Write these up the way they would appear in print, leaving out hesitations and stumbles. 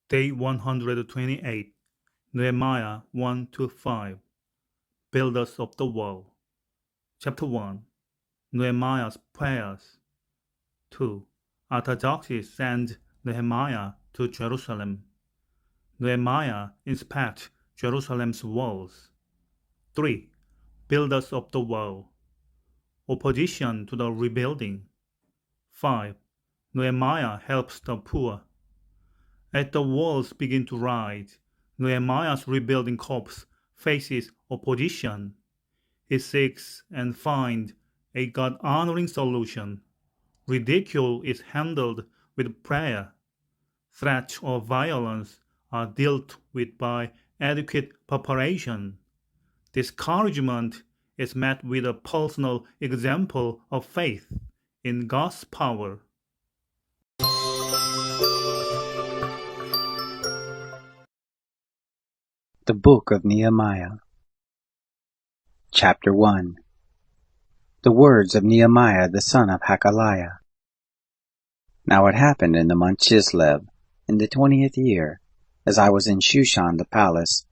Day 128, Nehemiah 1-5, Builders of the Wall. Chapter 1, Nehemiah's Prayers. 2. Artaxerxes sends Nehemiah to Jerusalem. Nehemiah inspects Jerusalem's walls. 3. Builders of the Wall. Opposition to the rebuilding. 5. Nehemiah helps the poor. As the walls begin to rise, Nehemiah's rebuilding corps faces opposition. He seeks and finds a God-honoring solution. Ridicule is handled with prayer. Threats of violence are dealt with by adequate preparation. Discouragement is met with a personal example of faith in God's power. The Book of Nehemiah. Chapter 1. The words of Nehemiah the son of Hackalia. Now it happened in the month Chislev, in the 20th year, as I was in Shushan the palace,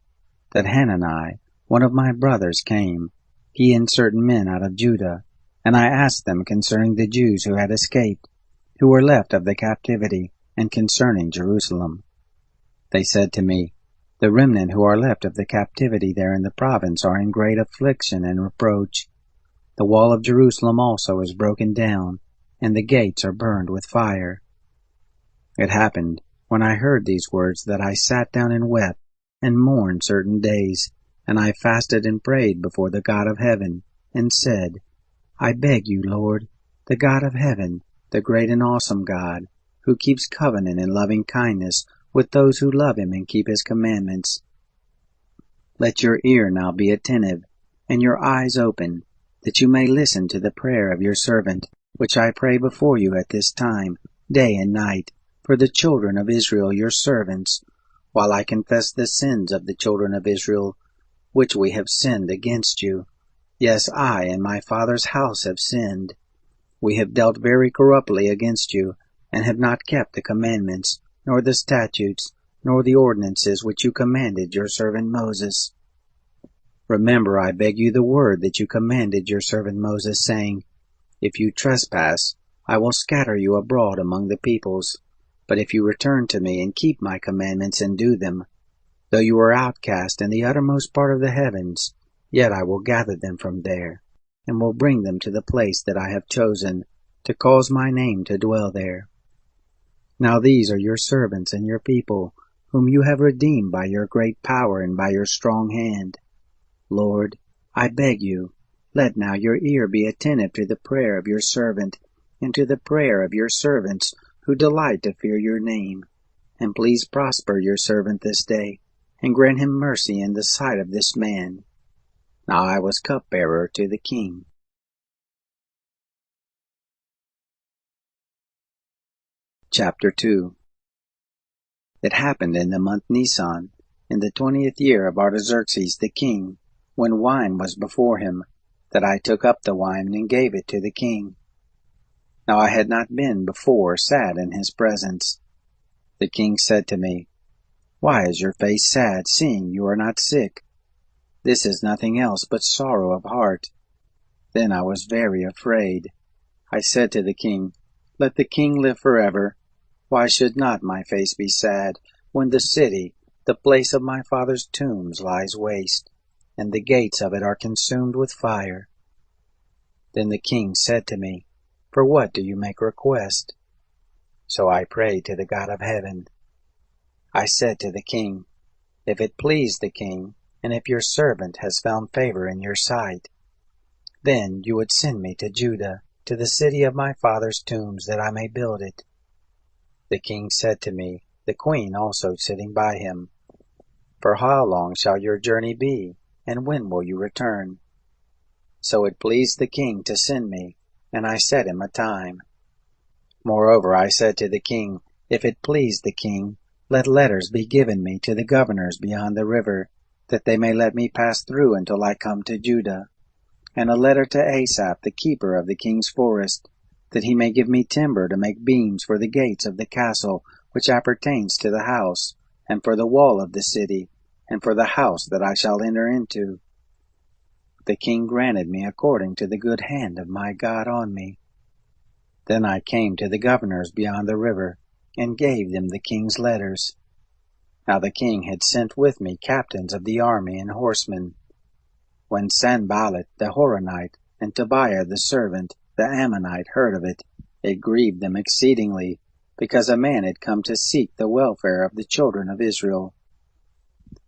that Hanani, one of my brothers, came, he and certain men out of Judah, and I asked them concerning the Jews who had escaped, who were left of the captivity, and concerning Jerusalem. They said to me, The remnant who are left of the captivity there in the province are in great affliction and reproach. The wall of Jerusalem also is broken down, and the gates are burned with fire. It happened, when I heard these words, that I sat down and wept, and mourned certain days, and I fasted and prayed before the God of heaven, and said, I beg you, Lord, the God of heaven, the great and awesome God, who keeps covenant and loving kindness with those who love him and keep his commandments. Let your ear now be attentive, and your eyes open, that you may listen to the prayer of your servant, which I pray before you at this time, day and night, for the children of Israel your servants, while I confess the sins of the children of Israel, which we have sinned against you. Yes, I and my father's house have sinned. We have dealt very corruptly against you, and have not kept the commandments, nor the statutes, nor the ordinances which you commanded your servant Moses. Remember, I beg you, the word that you commanded your servant Moses, saying, If you trespass, I will scatter you abroad among the peoples. But if you return to me and keep my commandments and do them, though you are outcast in the uttermost part of the heavens, yet I will gather them from there, and will bring them to the place that I have chosen, to cause my name to dwell there. Now these are your servants and your people, whom you have redeemed by your great power and by your strong hand. Lord, I beg you, let now your ear be attentive to the prayer of your servant, and to the prayer of your servants who delight to fear your name. And please prosper your servant this day, and grant him mercy in the sight of this man. Now I was cupbearer to the king. Chapter 2. It happened in the month Nisan, in the 20th year of Artaxerxes the king, when wine was before him, that I took up the wine and gave it to the king. Now I had not been before sad in his presence. The king said to me, Why is your face sad, seeing you are not sick? This is nothing else but sorrow of heart. Then I was very afraid. I said to the king, Let the king live forever. Why should not my face be sad, when the city, the place of my father's tombs, lies waste, and the gates of it are consumed with fire? Then the king said to me, For what do you make request? So I prayed to the God of heaven. I said to the king, If it please the king, and if your servant has found favor in your sight, then you would send me to Judah, to the city of my father's tombs, that I may build it. The king said to me, the queen also sitting by him, For how long shall your journey be, and when will you return? So it pleased the king to send me, and I set him a time. Moreover, I said to the king, If it please the king, let letters be given me to the governors beyond the river, that they may let me pass through until I come to Judah, and a letter to Asaph, the keeper of the king's forest, that he may give me timber to make beams for the gates of the castle which appertains to the house, and for the wall of the city, and for the house that I shall enter into. The king granted me according to the good hand of my God on me. Then I came to the governors beyond the river, and gave them the king's letters. Now the king had sent with me captains of the army and horsemen. When Sanballat the Horonite and Tobiah the servant, the Ammonite, heard of it, it grieved them exceedingly, because a man had come to seek the welfare of the children of Israel.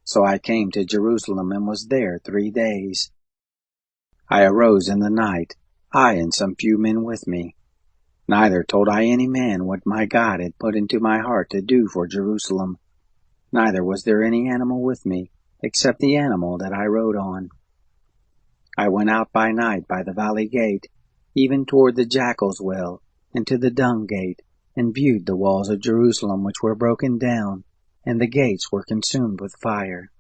So I came to Jerusalem and was there 3 days. I arose in the night, I and some few men with me. Neither told I any man what my God had put into my heart to do for Jerusalem. Neither was there any animal with me, except the animal that I rode on. I went out by night by the valley gate, even toward the jackal's well, and to the dung gate, and viewed the walls of Jerusalem which were broken down, and the gates were consumed with fire.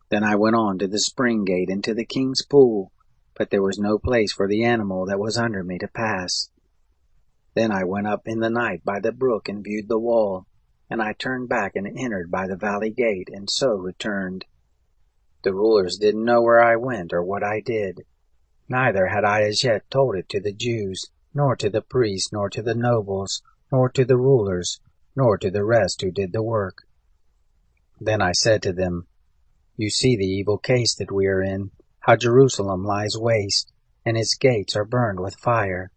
Then I went on to the spring gate and to the king's pool, but there was no place for the animal that was under me to pass. Then I went up in the night by the brook and viewed the wall, and I turned back and entered by the valley gate, and so returned. The rulers didn't know where I went or what I did. Neither had I as yet told it to the Jews, nor to the priests, nor to the nobles, nor to the rulers, nor to the rest who did the work. Then I said to them, You see the evil case that we are in, how Jerusalem lies waste, and its gates are burned with fire.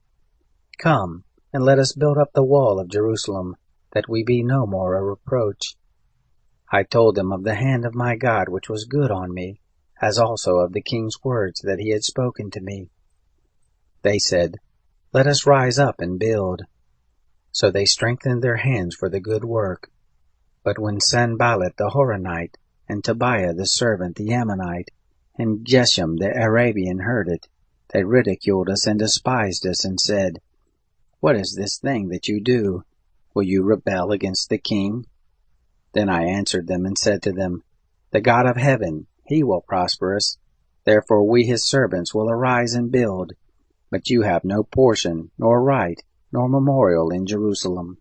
Come, and let us build up the wall of Jerusalem, that we be no more a reproach. I told them of the hand of my God which was good on me, as also of the king's words that he had spoken to me. They said, Let us rise up and build. So they strengthened their hands for the good work. But when Sanballat the Horonite, and Tobiah the servant the Ammonite, and Geshem the Arabian heard it, they ridiculed us and despised us, and said, What is this thing that you do? Will you rebel against the king? Then I answered them and said to them, The God of heaven, he will prosper us. Therefore we his servants will arise and build. But you have no portion, nor right, nor memorial in Jerusalem.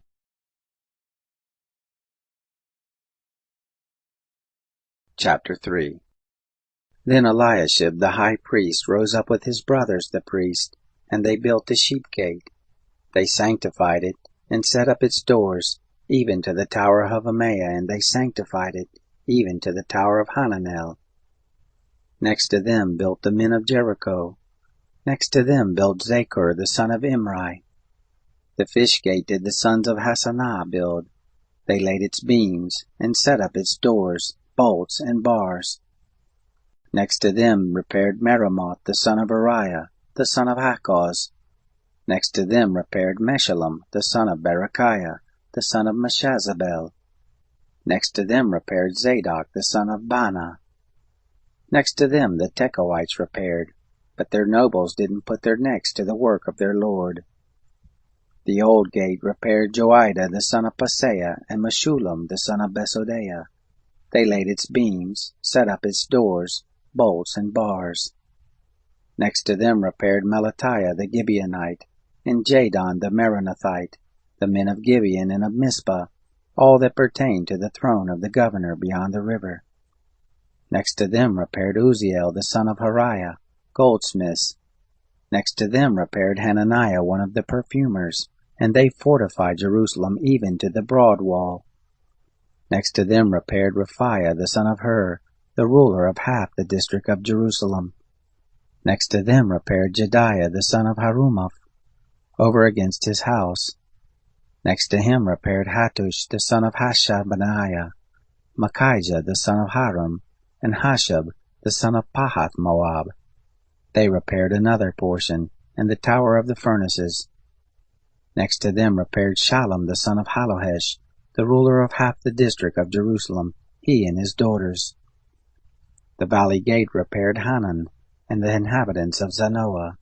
Chapter 3. Then Eliashib the high priest rose up with his brothers the priests, and they built the sheep gate. They sanctified it, and set up its doors, even to the tower of Havameah, and they sanctified it, even to the tower of Hananel. Next to them built the men of Jericho. Next to them built Zachor the son of Imri. The fish gate did the sons of Hassanah build. They laid its beams, and set up its doors, bolts, and bars. Next to them repaired Meremoth the son of Uriah, the son of Hakkoz. Next to them repaired Meshullam the son of Berechiah, the son of Meshezabel. Next to them repaired Zadok the son of Baana. Next to them the Tekoites repaired, but their nobles didn't put their necks to the work of their lord. The old gate repaired Joiada the son of Paseah, and Meshullam the son of Besodeiah. They laid its beams, set up its doors, bolts, and bars. Next to them repaired Melatiah the Gibeonite, and Jadon the Meronothite, the men of Gibeon and of Mizpah, all that pertained to the throne of the governor beyond the river. Next to them repaired Uzziel the son of Hariah, goldsmiths. Next to them repaired Hananiah one of the perfumers, and they fortified Jerusalem even to the broad wall. Next to them repaired Raphiah the son of Hur, the ruler of half the district of Jerusalem. Next to them repaired Jediah the son of Harumaph, over against his house. Next to him repaired Hattush the son of Hashabniah, Machijah the son of Haram, and Hashab the son of Pahath Moab. They repaired another portion, and the tower of the furnaces. Next to them repaired Shallum the son of Halohesh, the ruler of half the district of Jerusalem, he and his daughters. The valley gate repaired Hanan, and the inhabitants of Zanoah.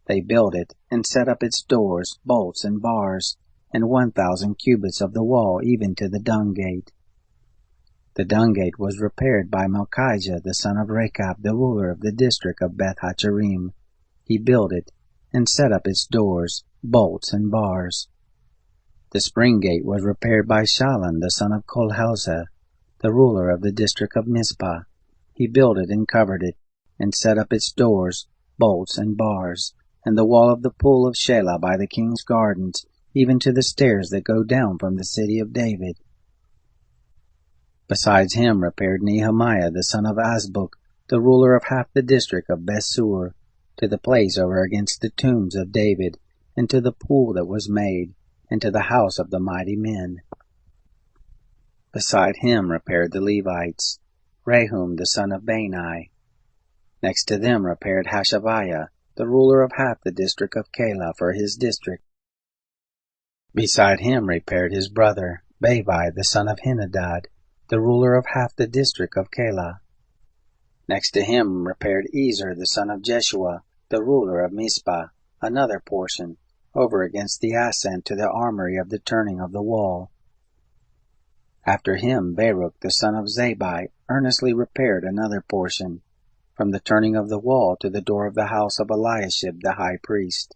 They built it, and set up its doors, bolts, and bars, and 1,000 cubits of the wall, even to the dung gate. The dung gate was repaired by Malchijah the son of Rechab, the ruler of the district of Beth Hacherim. He built it, and set up its doors, bolts, and bars. The spring gate was repaired by Shallum the son of Kolhelseh, the ruler of the district of Mizpah. He built it and covered it, and set up its doors, bolts, and bars, and the wall of the pool of Shelah by the king's gardens, even to the stairs that go down from the city of David. Besides him repaired Nehemiah the son of Azbuk, the ruler of half the district of Bethsur, to the place over against the tombs of David, and to the pool that was made, and to the house of the mighty men. Beside him repaired the Levites, Rehum the son of Bani. Next to them repaired Hashabiah, the ruler of half the district of Keilah for his district. Beside him repaired his brother, Bavi the son of Henadad, the ruler of half the district of Keilah. Next to him repaired Ezer the son of Jeshua, the ruler of Mizpah, another portion, over against the ascent to the armory of the turning of the wall. After him Baruch the son of Zabai earnestly repaired another portion, from the turning of the wall to the door of the house of Eliashib the high priest.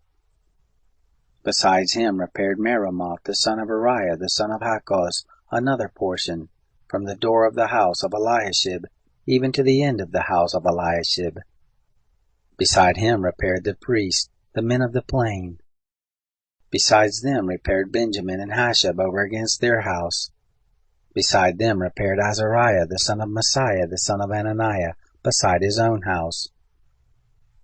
Besides him repaired Meremoth the son of Uriah the son of Hakkoz another portion, from the door of the house of Eliashib even to the end of the house of Eliashib. Beside him repaired the priests, the men of the plain. Besides them repaired Benjamin and Hashab over against their house. Beside them repaired Azariah the son of Messiah the son of Ananiah beside his own house.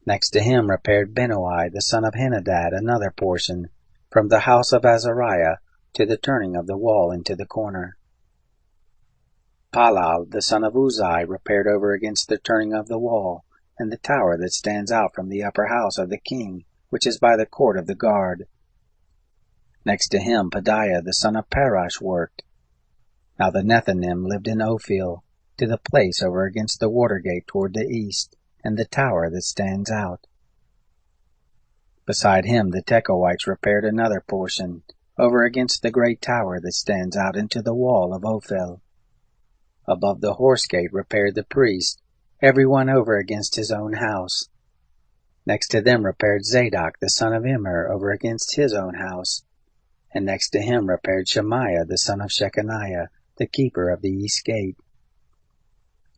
Next to him repaired Benoi the son of Henadad another portion, from the house of Azariah to the turning of the wall into the corner. Palal the son of Uzai repaired over against the turning of the wall, and the tower that stands out from the upper house of the king, which is by the court of the guard. Next to him Pedaiah the son of Parash worked. Now the Nethinim lived in Ophel, to the place over against the water gate toward the east, and the tower that stands out. Beside him the Tekoites repaired another portion, over against the great tower that stands out into the wall of Ophel. Above the horse gate repaired the priests, every one over against his own house. Next to them repaired Zadok the son of Immer over against his own house, and next to him repaired Shemaiah the son of Shechaniah, the keeper of the east gate.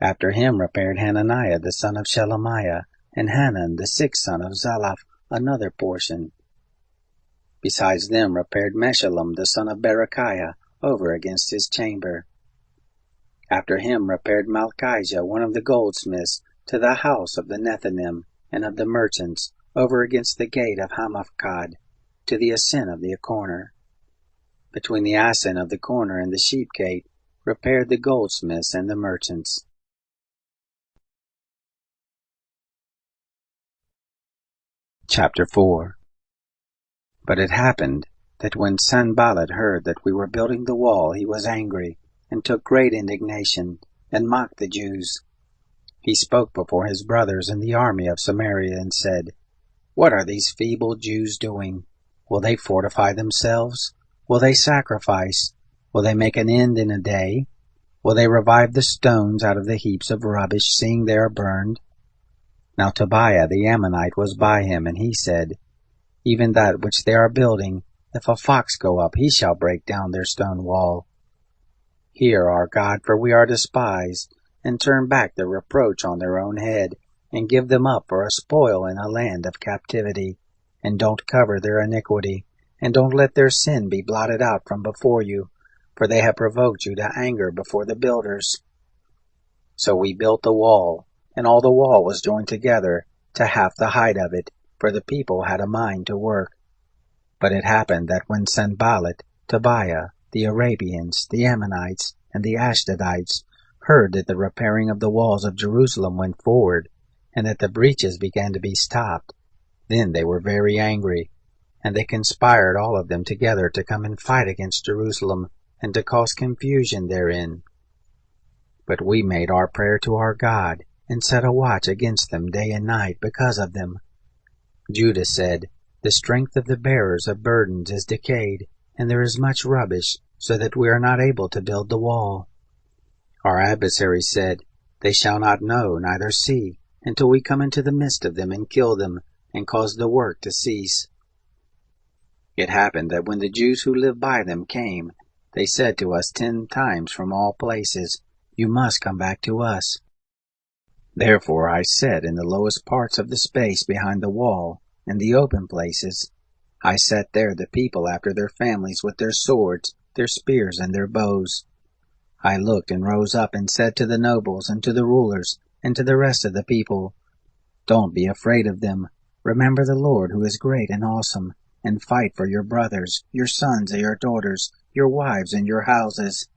After him repaired Hananiah the son of Shelemiah, and Hanan the sixth son of Zalaph another portion. Besides them repaired Meshullam the son of Berechiah over against his chamber. After him repaired Malchijah one of the goldsmiths to the house of the Nethinim and of the merchants over against the gate of Hamaphkad, to the ascent of the corner. Between the ascent of the corner and the sheep gate repaired the goldsmiths and the merchants. Chapter 4. But it happened that when Sanballat heard that we were building the wall, he was angry, and took great indignation, and mocked the Jews. He spoke before his brothers in the army of Samaria, and said, What are these feeble Jews doing? Will they fortify themselves? Will they sacrifice? Will they make an end in a day? Will they revive the stones out of the heaps of rubbish, seeing they are burned? Now Tobiah the Ammonite was by him, and he said, Even that which they are building, if a fox go up, he shall break down their stone wall. Hear, our God, for we are despised, and turn back the reproach on their own head, and give them up for a spoil in a land of captivity, and don't cover their iniquity, and don't let their sin be blotted out from before you, for they have provoked you to anger before the builders. So we built the wall, and all the wall was joined together to half the height of it, for the people had a mind to work. But it happened that when Sanballat, Tobiah, the Arabians, the Ammonites, and the Ashdodites heard that the repairing of the walls of Jerusalem went forward, and that the breaches began to be stopped, then they were very angry, and they conspired all of them together to come and fight against Jerusalem, and to cause confusion therein. But we made our prayer to our God, and set a watch against them day and night because of them. Judah said, The strength of the bearers of burdens is decayed, and there is much rubbish, so that we are not able to build the wall. Our adversaries said, They shall not know, neither see, until we come into the midst of them and kill them, and cause the work to cease. It happened that when the Jews who lived by them came, they said to us 10 times from all places, You must come back to us." Therefore I set in the lowest parts of the space behind the wall, in the open places. I set there the people after their families with their swords, their spears, and their bows. I looked and rose up and said to the nobles and to the rulers and to the rest of the people, "Don't be afraid of them. Remember the Lord who is great and awesome, and fight for your brothers, your sons and your daughters, your wives and your houses."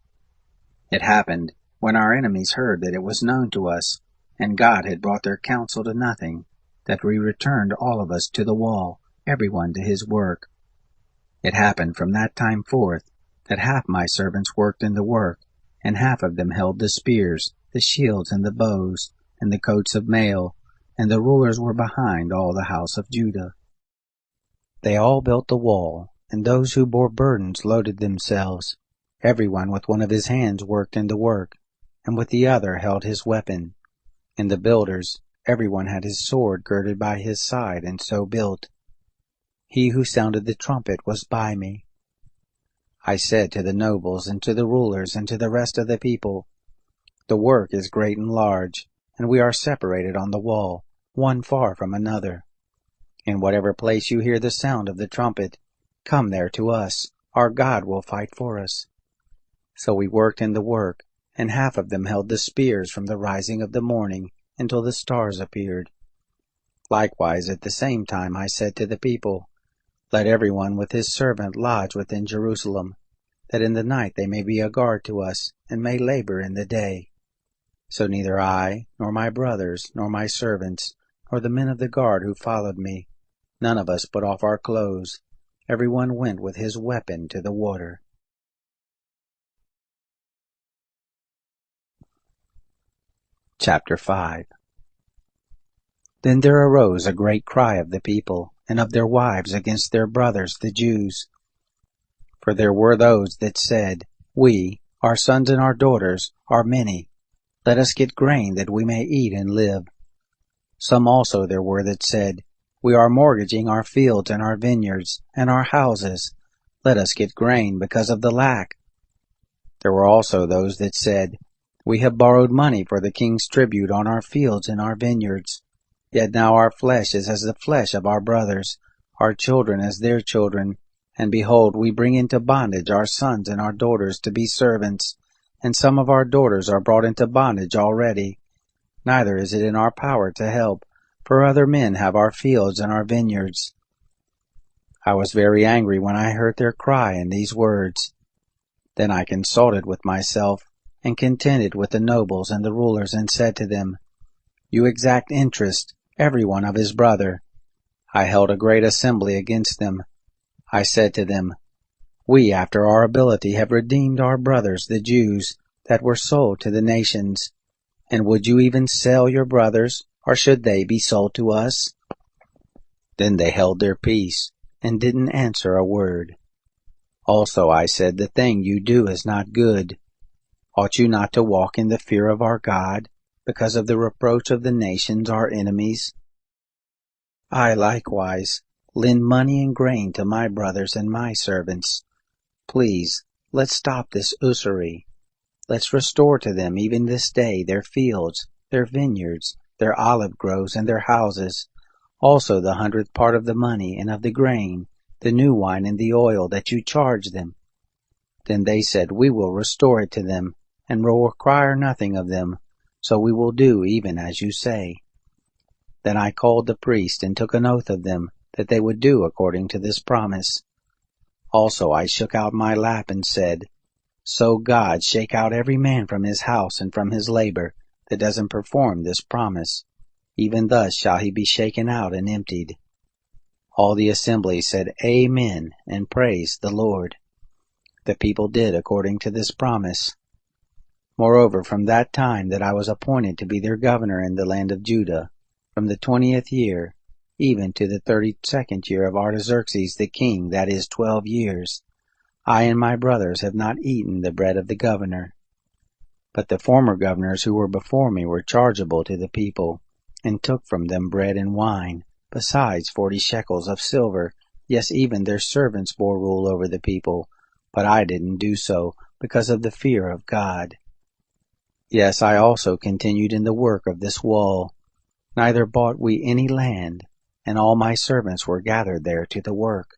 It happened, when our enemies heard that it was known to us, and God had brought their counsel to nothing, that we returned all of us to the wall, everyone to his work. It happened from that time forth, that half my servants worked in the work, and half of them held the spears, the shields, and the bows, and the coats of mail, and the rulers were behind all the house of Judah. They all built the wall, and those who bore burdens loaded themselves. Everyone with one of his hands worked in the work, and with the other held his weapon. And the builders, everyone had his sword girded by his side, and so built. He who sounded the trumpet was by me. I said to the nobles and to the rulers and to the rest of the people, "The work is great and large, and we are separated on the wall, one far from another. In whatever place you hear the sound of the trumpet, come there to us. Our God will fight for us." So we worked in the work, and half of them held the spears from the rising of the morning until the stars appeared. Likewise at the same time I said to the people, "Let everyone with his servant lodge within Jerusalem, that in the night they may be a guard to us, and may labor in the day." So neither I, nor my brothers, nor my servants, nor the men of the guard who followed me, none of us put off our clothes. Everyone went with his weapon to the water. Chapter 5. Then there arose a great cry of the people, and of their wives against their brothers the Jews. For there were those that said, "We, our sons and our daughters, are many. Let us get grain that we may eat and live." Some also there were that said, "We are mortgaging our fields and our vineyards and our houses. Let us get grain because of the lack." There were also those that said, "We have borrowed money for the king's tribute on our fields and our vineyards. Yet now our flesh is as the flesh of our brothers, our children as their children. And behold, we bring into bondage our sons and our daughters to be servants, and some of our daughters are brought into bondage already. Neither is it in our power to help, for other men have our fields and our vineyards." I was very angry when I heard their cry and these words. Then I consulted with myself, and contended with the nobles and the rulers, and said to them, "You exact interest, every one of his brother." I held a great assembly against them. I said to them, "We after our ability have redeemed our brothers the Jews, that were sold to the nations. And would you even sell your brothers, or should they be sold to us?" Then they held their peace, and didn't answer a word. Also I said, "The thing you do is not good. Ought you not to walk in the fear of our God, because of the reproach of the nations our enemies? I likewise lend money and grain to my brothers and my servants. Please, let's stop this usury. Let's restore to them even this day their fields, their vineyards, their olive groves, and their houses, also the 100th part of the money and of the grain, the new wine and the oil that you charge them." Then they said, "We will restore it to them, and will require nothing of them, so we will do even as you say." Then I called the priest and took an oath of them, that they would do according to this promise. Also I shook out my lap and said, "So God shake out every man from his house and from his labor that doesn't perform this promise. Even thus shall he be shaken out and emptied." All the assembly said, "Amen," and praised the Lord. The people did according to this promise. Moreover, from that time that I was appointed to be their governor in the land of Judah, from the 20th year, even to the 32nd year of Artaxerxes the king, that is 12 years, I and my brothers have not eaten the bread of the governor. But the former governors who were before me were chargeable to the people, and took from them bread and wine, besides 40 shekels of silver. Yes, even their servants bore rule over the people, but I didn't do so, because of the fear of God. Yes, I also continued in the work of this wall. Neither bought we any land, and all my servants were gathered there to the work.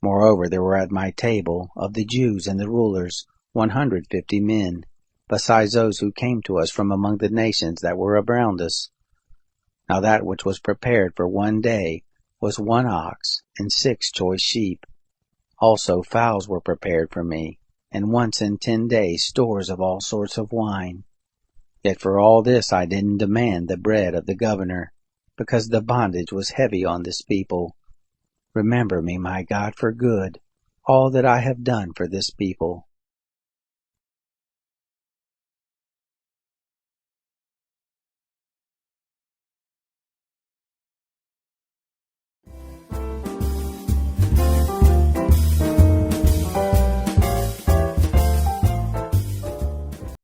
Moreover, there were at my table, of the Jews and the rulers, 150 men, besides those who came to us from among the nations that were around us. Now that which was prepared for one day was 1 ox and 6 choice sheep. Also fowls were prepared for me, and once in 10 days stores of all sorts of wine. Yet for all this I didn't demand the bread of the governor, because the bondage was heavy on this people. Remember me, my God, for good, all that I have done for this people.